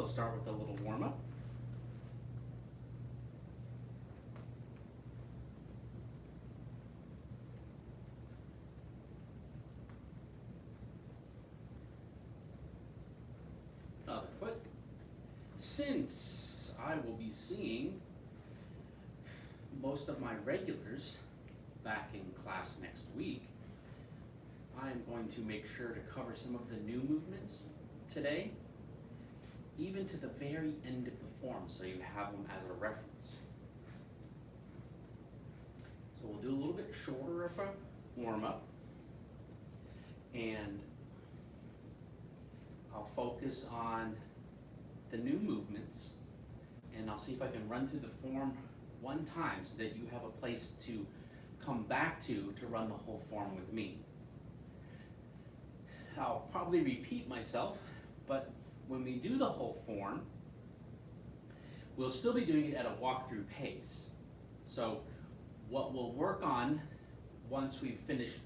we'll start with a little warm-up. Other foot. Since I will be seeing most of my regulars back in class next week, I'm going to make sure to cover some of the new movements today, even to the very end of the form, so you have them as a reference. So we'll do a little bit shorter of a warm-up, and I'll focus on the new movements, and I'll see if I can run through the form one time so that you have a place to come back to run the whole form with me. I'll probably repeat myself, but when we do the whole form, we'll still be doing it at a walkthrough pace. So what we'll work on once we've finished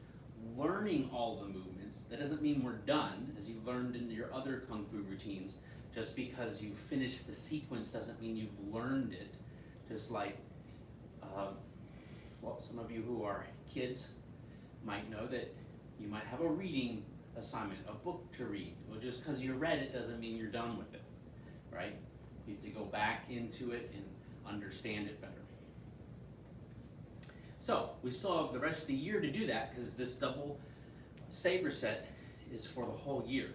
learning all the movements, that doesn't mean we're done, as you learned in your other Kung Fu routines. Just because you finished the sequence doesn't mean you've learned it. Just like, well, some of you who are kids might know that you might have a reading assignment, a book to read. Well, just because you read it doesn't mean you're done with it, right? You have to go back into it and understand it better. So we still have the rest of the year to do that, because this double saber set is for the whole year.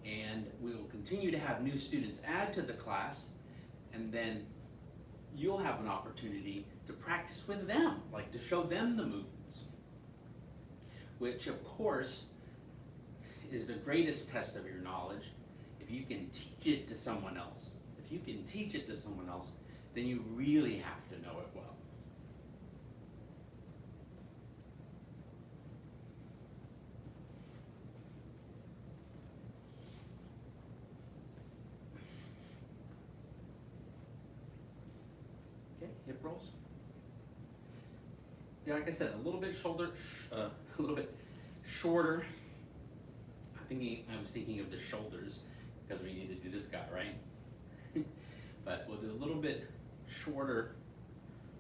And we will continue to have new students add to the class, and then you'll have an opportunity to practice with them, like to show them the movements, which of course is the greatest test of your knowledge. If you can teach it to someone else, if you can teach it to someone else, then you really have to know it well. Okay, hip rolls. Yeah, like I said, a little bit a little bit shorter. I was thinking of the shoulders because we need to do this guy, right? But we'll do a little bit shorter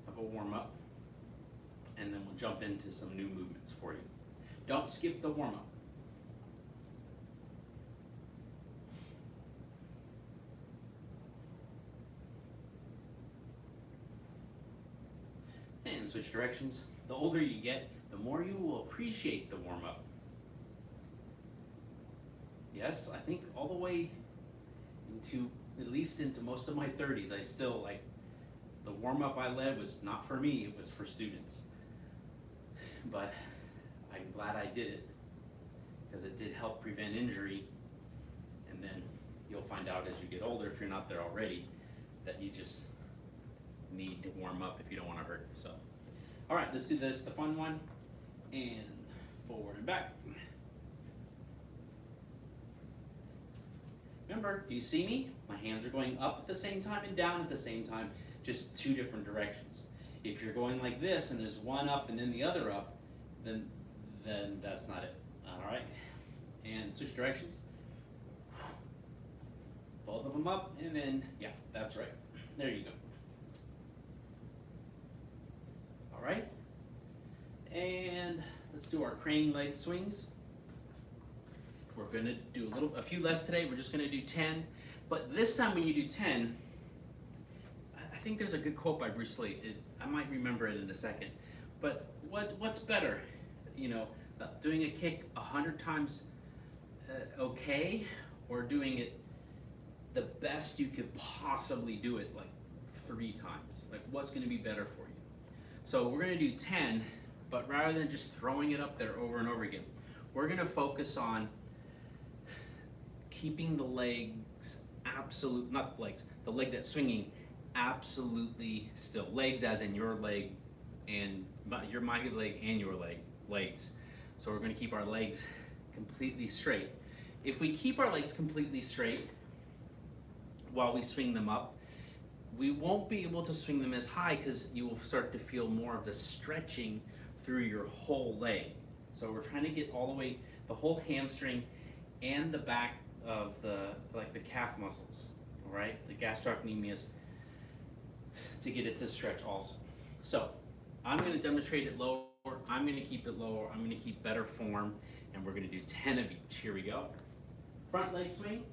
of a warm-up, and then we'll jump into some new movements for you. Don't skip the warm-up. And switch directions. The older you get, the more you will appreciate the warm-up. Yes, I think all the way into, at least into most of my 30s, I still, like, the warm-up I led was not for me, it was for students. But I'm glad I did it, because it did help prevent injury. And then you'll find out as you get older, if you're not there already, that you just need to warm up if you don't want to hurt yourself. All right, let's do this, the fun one, and forward and back. Remember, do you see me? My hands are going up at the same time and down at the same time, just two different directions. If you're going like this and there's one up and then the other up, then that's not it. All right, and switch directions. Both of them up, and then, yeah, that's right. There you go. All right, and let's do our crane leg swings. We're going to do a few less today. We're just going to do 10. But this time when you do 10, I think there's a good quote by Bruce Lee. I might remember it in a second. But what's better? You know, doing a kick 100 times okay, or doing it the best you could possibly do it, like 3 times? Like, what's going to be better for you? So we're going to do 10, but rather than just throwing it up there over and over again, we're going to focus on keeping the legs the leg that's swinging absolutely still. Legs as in your leg and my leg and your legs. So we're going to keep our legs completely straight. If we keep our legs completely straight while we swing them up, we won't be able to swing them as high, because you will start to feel more of the stretching through your whole leg. So we're trying to get all the way, the whole hamstring and the back of the calf muscles, all right, the gastrocnemius, to get it to stretch also. So I'm going to demonstrate it lower. I'm going to keep it lower. I'm going to keep better form, and we're going to do 10 of each. Here we go. Front leg swing.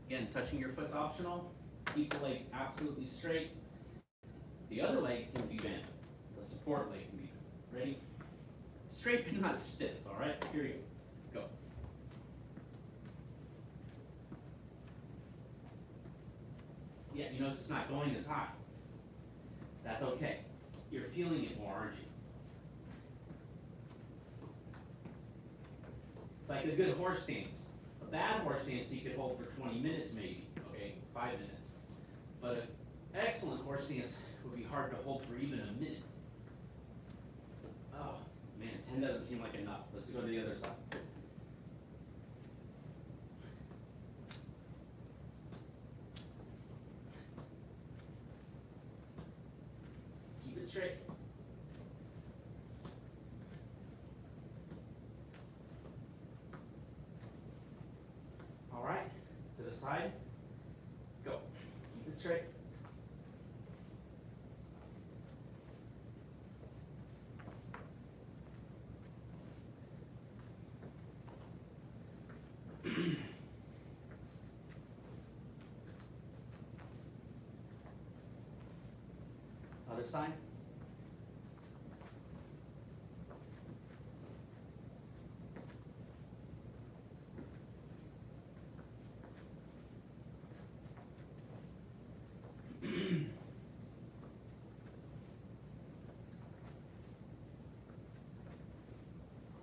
Again, touching your foot's optional. Keep the leg absolutely straight. The other leg can be bent. The support leg can be bent. Ready? Straight but not stiff, all right? Here you go. Go. Yeah, you notice it's not going as high. That's okay. You're feeling it more, aren't you? It's like a good horse stance. A bad horse stance you could hold for 20 minutes maybe, okay, 5 minutes. But an excellent horse stance would be hard to hold for even a minute. Oh, man, 10 doesn't seem like enough. Let's go to the other side. Keep it straight. All right, to the side. Go. Keep it straight. Other side.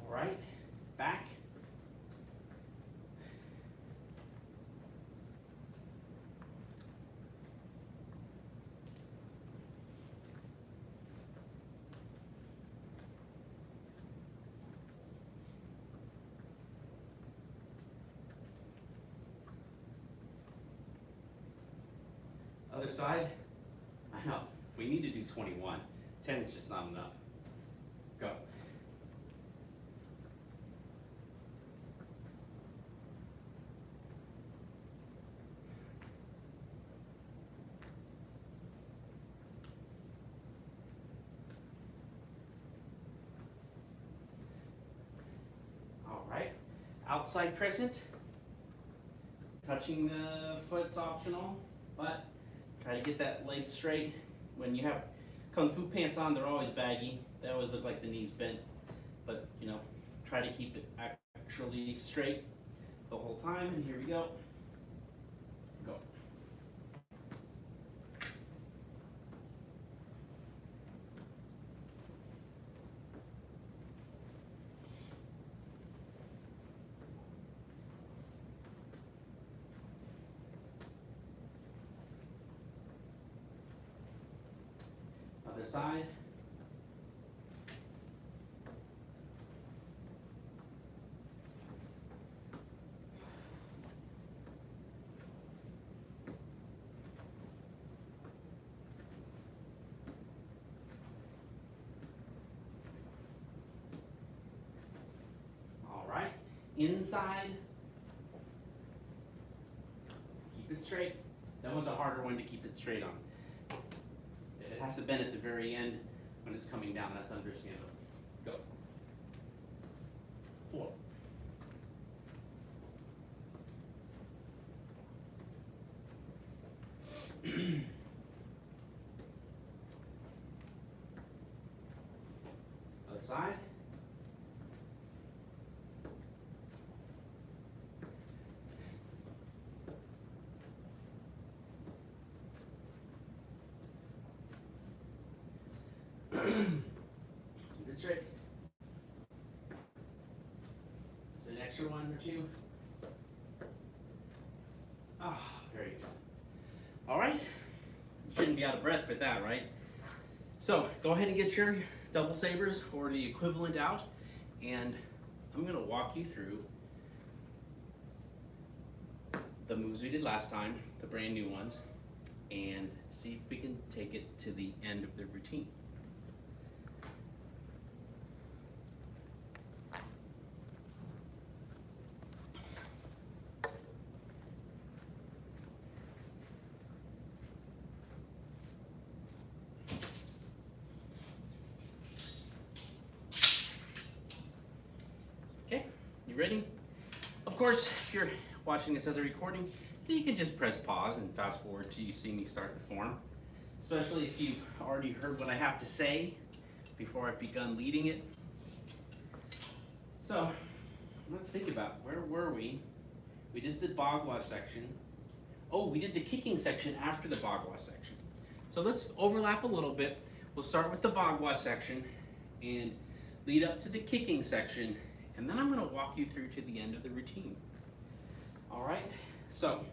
All right, back. Other side. I know, we need to do 21. 10 is just not enough. Go. All right, outside crescent. Touching the foot's optional, but try to get that leg straight. When you have Kung Fu pants on, they're always baggy. They always look like the knees bent, but you know, try to keep it actually straight the whole time. And here we go. Go. Other side. All right, inside. Keep it straight. That one's a harder one to keep it straight on. It has to bend at the very end when it's coming down. That's understandable. Go. 4. Other side. Keep it straight. It's an extra one or two. Ah, very good. All right. You shouldn't be out of breath for that, right? So go ahead and get your double sabers or the equivalent out, and I'm going to walk you through the moves we did last time, the brand new ones, and see if we can take it to the end of the routine. You ready? Of course, if you're watching this as a recording, you can just press pause and fast forward till you see me start the form. Especially if you've already heard what I have to say before I've begun leading it. So, let's think about where were we? We did the Bagua section. Oh, we did the kicking section after the Bagua section. So let's overlap a little bit. We'll start with the Bagua section and lead up to the kicking section, and then I'm going to walk you through to the end of the routine. All right, so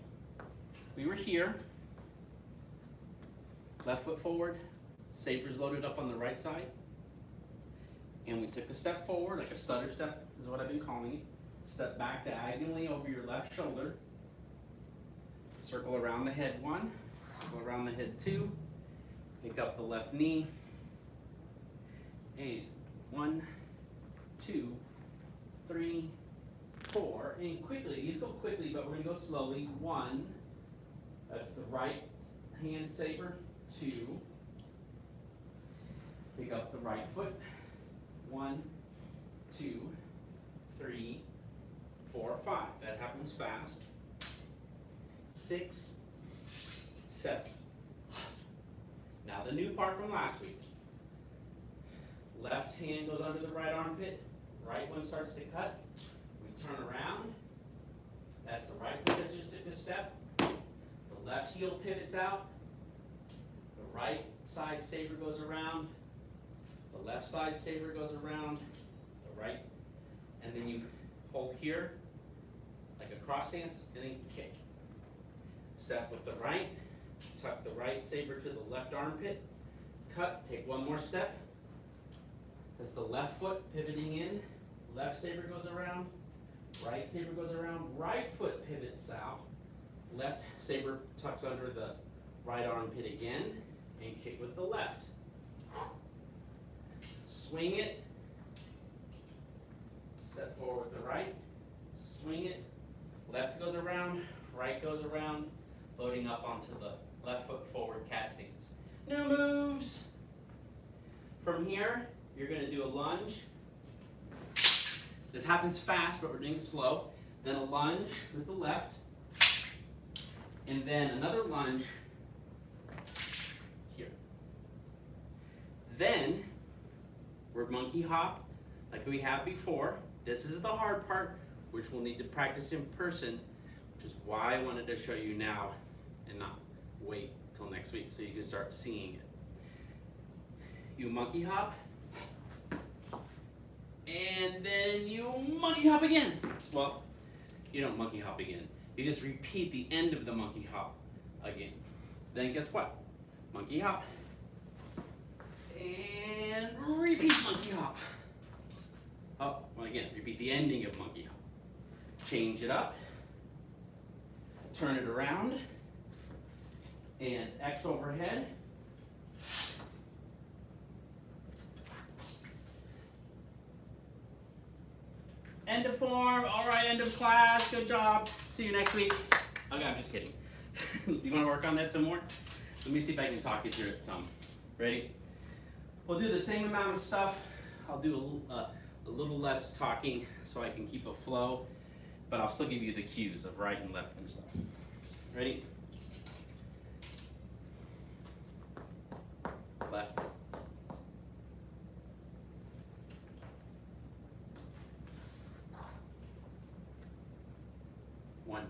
we were here, left foot forward, sabers loaded up on the right side, and we took a step forward, like a stutter step is what I've been calling it. Step back diagonally over your left shoulder, circle around the head 1, circle around the head 2, pick up the left knee, and 1, 2, 3, 4, and quickly, these go quickly, but we're going to go slowly. 1, that's the right hand saber. 2, pick up the right foot. 1, 2, 3, 4, 5. That happens fast. 6, 7. Now the new part from last week. Left hand goes under the right armpit. Right one starts to cut. We turn around. That's the right foot that just took a step. The left heel pivots out. The right side saber goes around. The left side saber goes around. The right. And then you hold here like a cross stance and then kick. Step with the right. Tuck the right saber to the left armpit. Cut. Take one more step. That's the left foot pivoting in. Left saber goes around. Right saber goes around. Right foot pivots out. Left saber tucks under the right armpit again. And kick with the left. Swing it. Step forward with the right. Swing it. Left goes around. Right goes around. Loading up onto the left foot forward cat stance. New moves. From here, you're going to do a lunge. This happens fast, but we're doing it slow. Then a lunge with the left. And then another lunge here. Then we're monkey hop like we have before. This is the hard part, which we'll need to practice in person, which is why I wanted to show you now and not wait till next week so you can start seeing it. You monkey hop, and then you monkey hop again. Well, you don't monkey hop again. You just repeat the end of the monkey hop again. Then guess what? Monkey hop, and repeat monkey hop. Oh, well again, repeat the ending of monkey hop. Change it up, turn it around, and X overhead. End of form. All right, end of class. Good job. See you next week. Okay, I'm just kidding. You want to work on that some more? Let me see if I can talk you through it some. Ready? We'll do the same amount of stuff. I'll do a little less talking so I can keep a flow, but I'll still give you the cues of right and left and stuff. Ready? Left. One,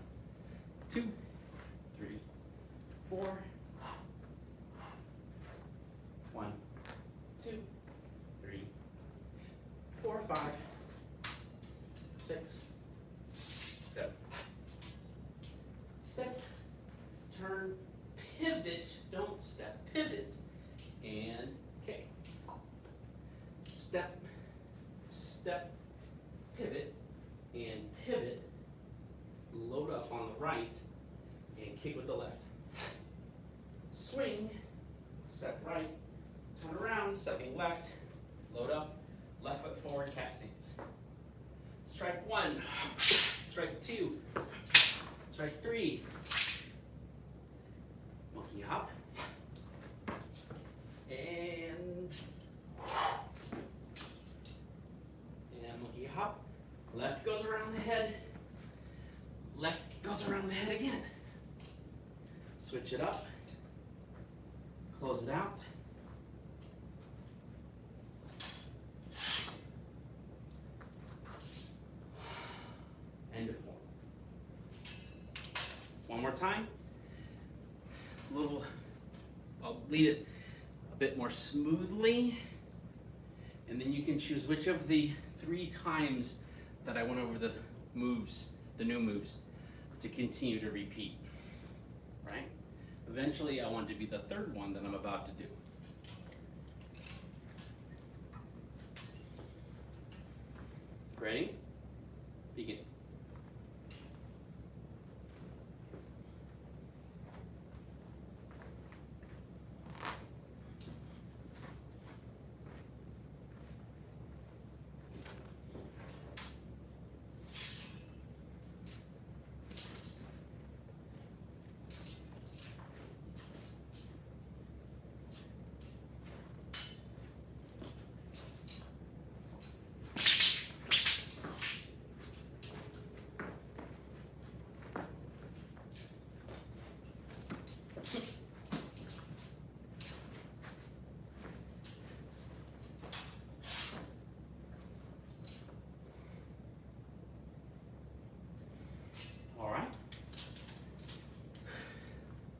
2, 3, 4. 1, 2, 3, 4, 5, 6, 7. Step, turn, pivot, don't step, pivot, and kick. Step, step, pivot, and pivot. Load up on the right and kick with the left. Swing, step right, turn around, stepping left, load up, left foot forward, cat stance. Strike 1, strike 2, strike 3, monkey hop, and monkey hop, Left goes around the head. Left goes around the head again. Switch it up. Close it out. End of form. One more time. I'll lead it a bit more smoothly. And then you can choose which of the 3 times that I went over the moves, the new moves, to continue to repeat, right? Eventually I want it to be the 3rd one that I'm about to do. Ready? Begin.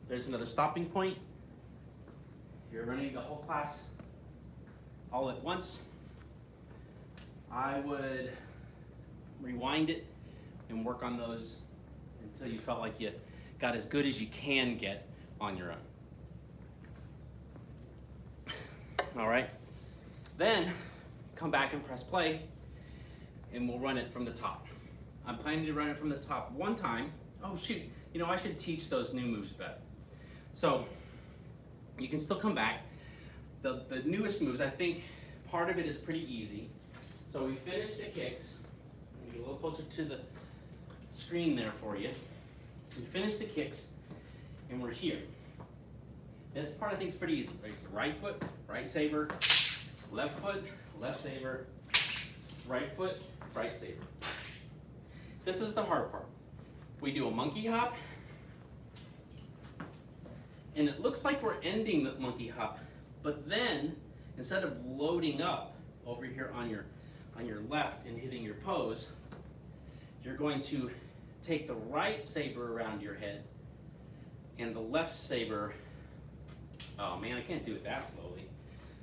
There's another stopping point. You're running the whole class all at once. I would rewind it and work on those until you felt like you got as good as you can get on your own. All right, then come back and press play and we'll run it from the top. I'm planning to run it from the top one time. Oh shoot, you know, I should teach those new moves better. So you can still come back. The newest moves, I think part of it is pretty easy. So we finished the kicks. Let me get a little closer to the screen there for you. We finished the kicks and we're here. This part I think is pretty easy. Raise the right foot, right saber, left foot, left saber, right foot, right saber. This is the hard part. We do a monkey hop, and it looks like we're ending the monkey hop, but then instead of loading up over here on your left and hitting your pose, you're going to take the right saber around your head and the left saber. Oh man, I can't do it that slowly.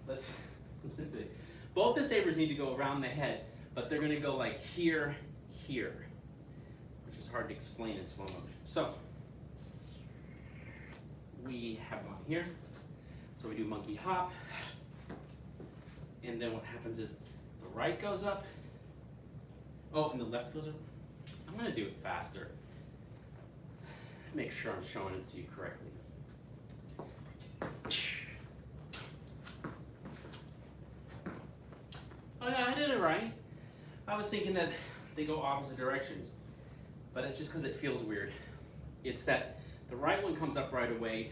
Let's see. Both the sabers need to go around the head, but they're going to go like here, here, which is hard to explain in slow motion. So we have one here. So we do monkey hop, and then what happens is the right goes up. Oh, and the left goes up. I'm going to do it faster. Make sure I'm showing it to you correctly. Oh yeah, I did it right. I was thinking that they go opposite directions, but it's just because it feels weird. It's that the right one comes up right away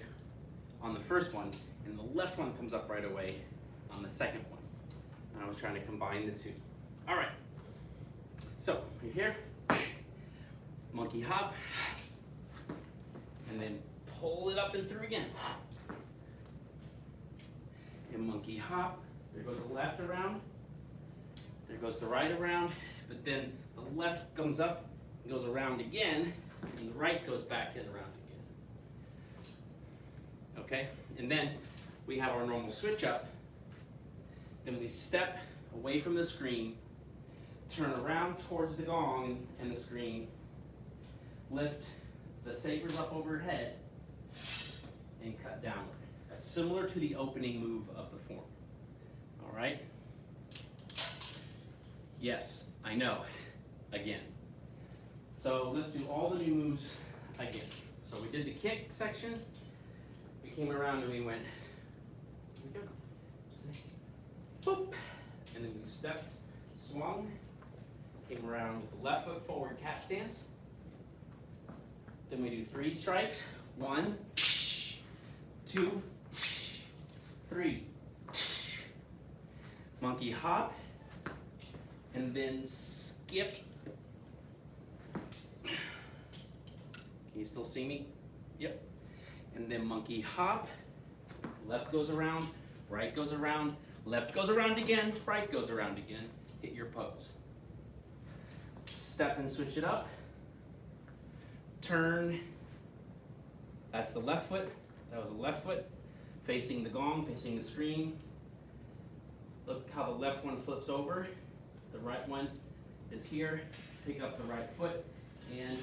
on the first one, and the left one comes up right away on the second one. And I was trying to combine the two. All right, so you're here, monkey hop, and then pull it up and through again. And monkey hop, there goes the left around, there goes the right around, but then the left comes up and goes around again, and the right goes back and around again. Okay, and then we have our normal switch up. Then we step away from the screen, turn around towards the gong and the screen, lift the sabers up overhead, and cut downward. That's similar to the opening move of the form. All right? Yes, I know. Again. So let's do all the new moves again. So we did the kick section. We came around and we went, here we go. Boop. And then we stepped, swung, came around with the left foot forward cat stance. Then we do 3 strikes. 1, 2, 3. Monkey hop, and then skip Can you still see me? Yep. And then monkey hop. Left goes around, right goes around, left goes around again, right goes around again. Hit your pose. Step and switch it up. Turn. That's the left foot. That was the left foot. Facing the gong, facing the screen. Look how the left one flips over. The right one is here. Pick up the right foot and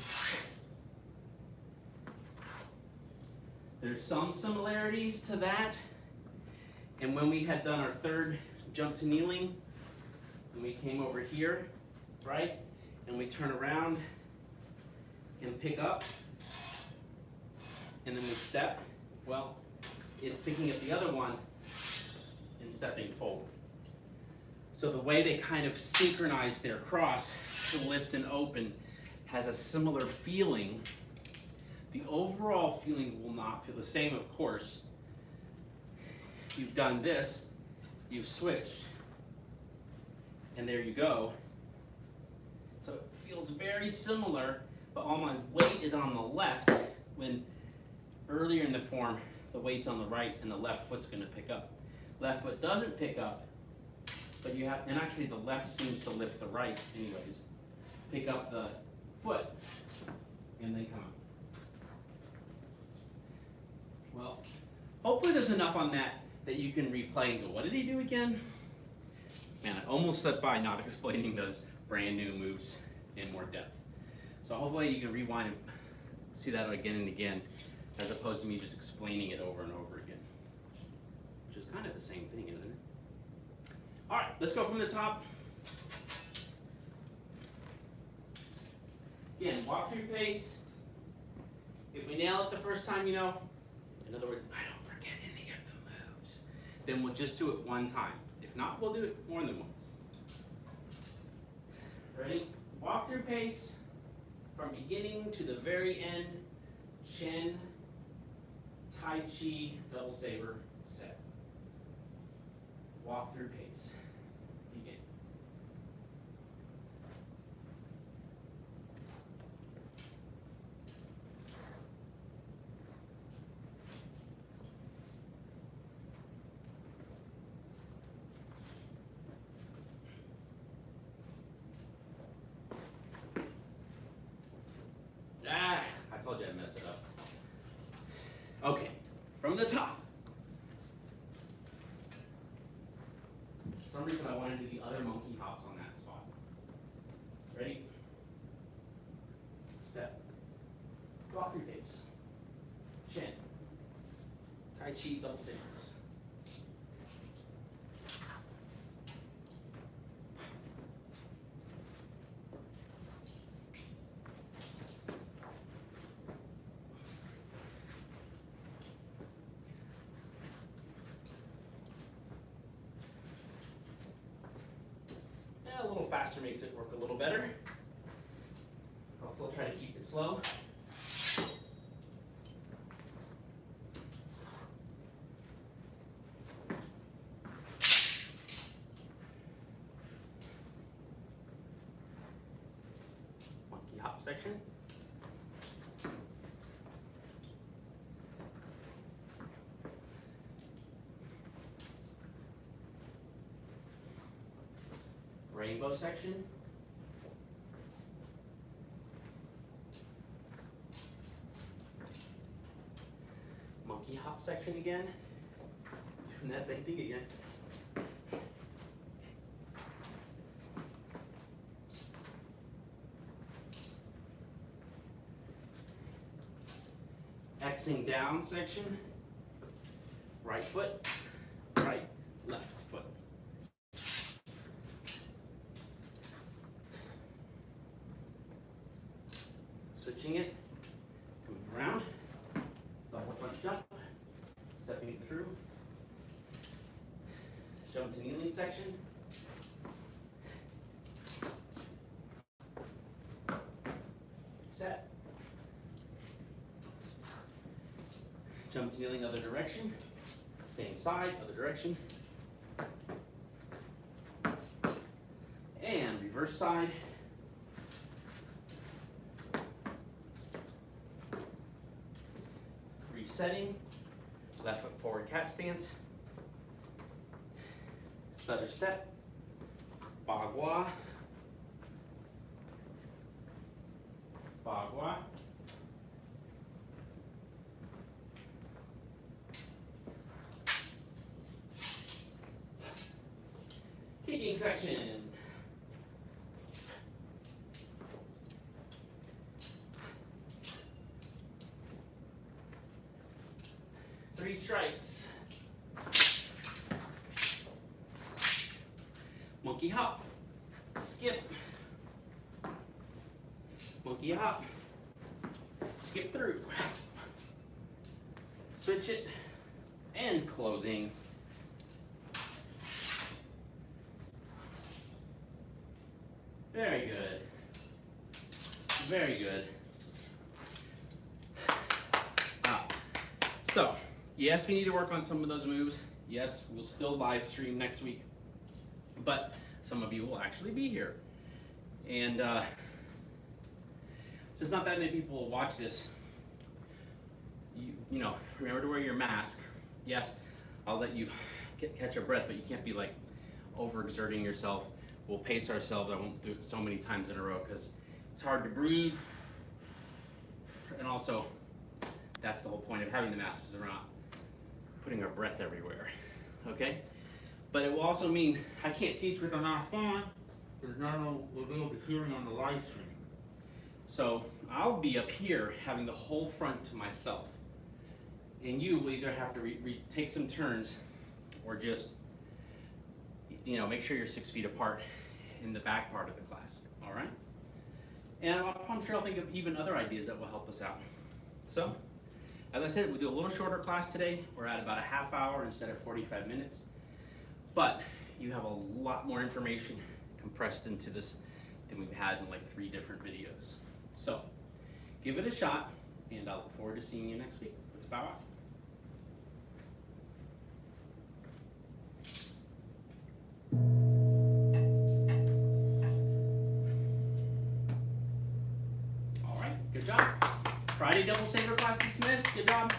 there's some similarities to that. And when we had done our third jump to kneeling, and we came over here, right? And we turn around and pick up, and then we step. Well, it's picking up the other one and stepping forward. So the way they kind of synchronize their cross to lift and open has a similar feeling. The overall feeling will not feel the same, of course. You've done this, you've switched, and there you go. So it feels very similar, but all my weight is on the left, when earlier in the form, the weight's on the right and the left foot's gonna pick up. Left foot doesn't pick up, but you have, and actually the left seems to lift the right anyways. Pick up the foot, and then come up. Well, hopefully there's enough on that you can replay and go, what did he do again? Man, I almost slipped by not explaining those brand new moves in more depth. So hopefully you can rewind and see that again and again, as opposed to me just explaining it over and over again, which is kind of the same thing, isn't it? All right, let's go from the top. Again, walk through pace. If we nail it the first time, you know, in other words, I don't forget any of the moves, then we'll just do it one time. If not, we'll do it more than once. Ready? Walk through pace from beginning to the very end. Chen, Tai Chi, double saber, set. Walk through pace. Begin. I told you I'd mess it up. Okay, from the top. For some reason I want to do the other monkey hops on that spot. Ready? Step. Walk through pace. Chen. Tai Chi double sabers. A little faster makes it work a little better. I'll still try to keep it slow. Monkey hop section. Rainbow section. Monkey hop section again. Doing that same thing again. Xing down section. Right foot, right, left foot. Switching it, coming around, double front jump, stepping through, jump to kneeling section, set, jump to kneeling other direction, same side, other direction, and reverse side. setting. Left foot forward cat stance. Stutter step. Bagua. Bagua. Kicking section. Three strikes. Monkey hop. Skip. Monkey hop. Skip through. Switch it. And closing. Very good. Very good. So, yes, we need to work on some of those moves. Yes, we'll still live stream next week. But some of you will actually be here. And since not that many people will watch this, you know, remember to wear your mask. Yes, I'll let you catch your breath, but you can't be like overexerting yourself. We'll pace ourselves. I won't do it so many times in a row because it's hard to breathe. And also, that's the whole point of having the mask, is we're not putting our breath everywhere, okay? But it will also mean I can't teach with a mask on because none of will be able to hear me on the live stream. So I'll be up here having the whole front to myself. And you will either have to take some turns or just, you know, make sure you're 6 feet apart in the back part of the class, all right? And I'm sure I'll think of even other ideas that will help us out. So, as I said, we'll do a little shorter class today. We're at about a half hour instead of 45 minutes. But you have a lot more information compressed into this than we've had in like 3 different videos. So, give it a shot, and I look forward to seeing you next week. Let's bow out. All right, good job. Friday Double Saber class dismissed. Good job.